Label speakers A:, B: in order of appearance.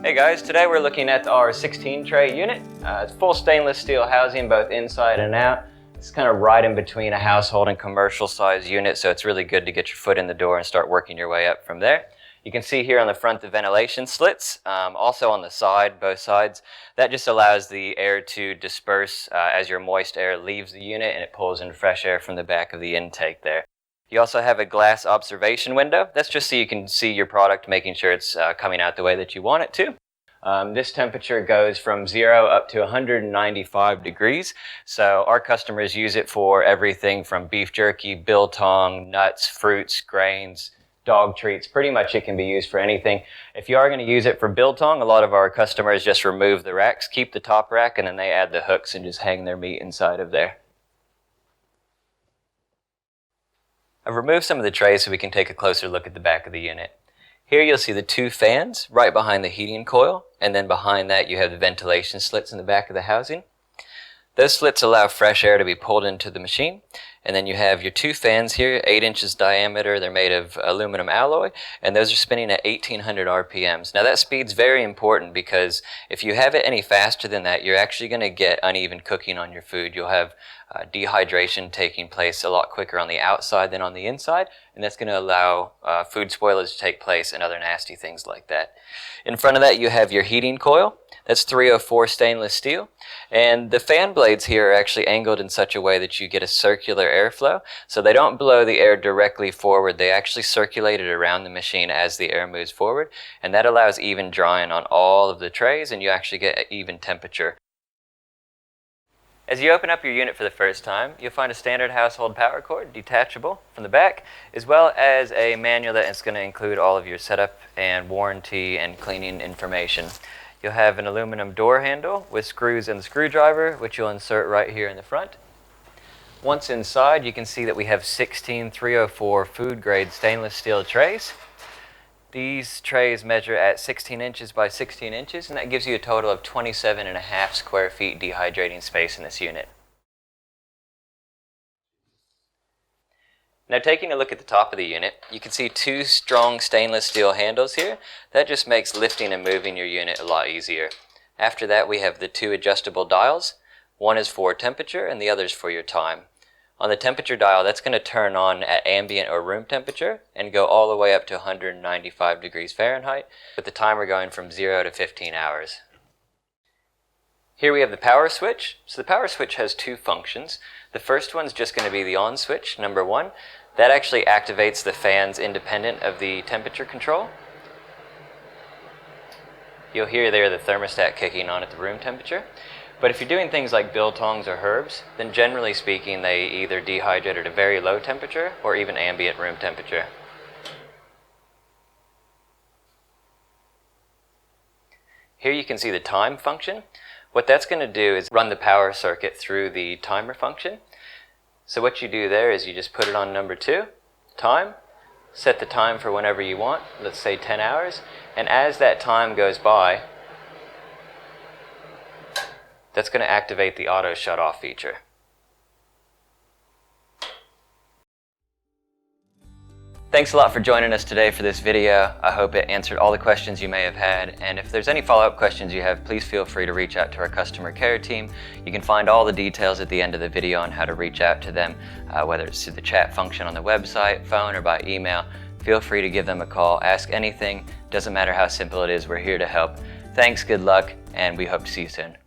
A: Hey guys, today we're looking at our 16 tray unit. It's full stainless steel housing both inside and out. It's kind of right in between a household and commercial size unit, so it's really good to get your foot in the door and start working your way up from there. You can see here on the front the ventilation slits, also on the side, both sides. That just allows the air to disperse as your moist air leaves the unit, and it pulls in fresh air from the back of the intake there. You also have a glass observation window. That's just so you can see your product, making sure it's coming out the way that you want it to. This temperature goes from 0 up to 195 degrees. So our customers use it for everything from beef jerky, biltong, nuts, fruits, grains, dog treats. Pretty much it can be used for anything. If you are going to use it for biltong, a lot of our customers just remove the racks, keep the top rack, and then they add the hooks and just hang their meat inside of there. I've removed some of the trays so we can take a closer look at the back of the unit. Here you'll see the two fans right behind the heating coil, and then behind that you have the ventilation slits in the back of the housing. Those slits allow fresh air to be pulled into the machine, and then you have your two fans here, 8 inches diameter. They're made of aluminum alloy, and those are spinning at 1800 RPMs. Now that speed's very important because if you have it any faster than that, you're actually going to get uneven cooking on your food. You'll have dehydration taking place a lot quicker on the outside than on the inside, and that's going to allow food spoilage to take place and other nasty things like that. In front of that you have your heating coil. That's 304 stainless steel, and the fan blades here are actually angled in such a way that you get a circular airflow, so they don't blow the air directly forward. They actually circulate it around the machine as the air moves forward, and that allows even drying on all of the trays, and you actually get an even temperature. As you open up your unit for the first time, you'll find a standard household power cord, detachable from the back, as well as a manual that is going to include all of your setup and warranty and cleaning information. You'll have an aluminum door handle with screws and the screwdriver, which you'll insert right here in the front. Once inside, you can see that we have 16 304 food grade stainless steel trays. These trays measure at 16 inches by 16 inches, and that gives you a total of 27.5 square feet dehydrating space in this unit. Now taking a look at the top of the unit, you can see two strong stainless steel handles here. That just makes lifting and moving your unit a lot easier. After that we have the two adjustable dials. One is for temperature and the other is for your time. On the temperature dial, that's going to turn on at ambient or room temperature and go all the way up to 195 degrees Fahrenheit, with the timer going from 0 to 15 hours. Here we have the power switch. So the power switch has two functions. The first one's just going to be the on switch, number 1. That actually activates the fans independent of the temperature control. You'll hear there the thermostat kicking on at the room temperature. But if you're doing things like biltongs or herbs, then generally speaking they either dehydrate at a very low temperature or even ambient room temperature. Here you can see the time function. What that's going to do is run the power circuit through the timer function. So what you do there is you just put it on number 2, time, set the time for whenever you want, let's say 10 hours, and as that time goes by, that's going to activate the auto shut off feature. Thanks a lot for joining us today for this video. I hope it answered all the questions you may have had, and if there's any follow-up questions you have, please feel free to reach out to our customer care team. You can find all the details at the end of the video on how to reach out to them, whether it's through the chat function on the website, phone, or by email. Feel free to give them a call, ask anything. Doesn't matter how simple it is, we're here to help. Thanks, good luck, and we hope to see you soon.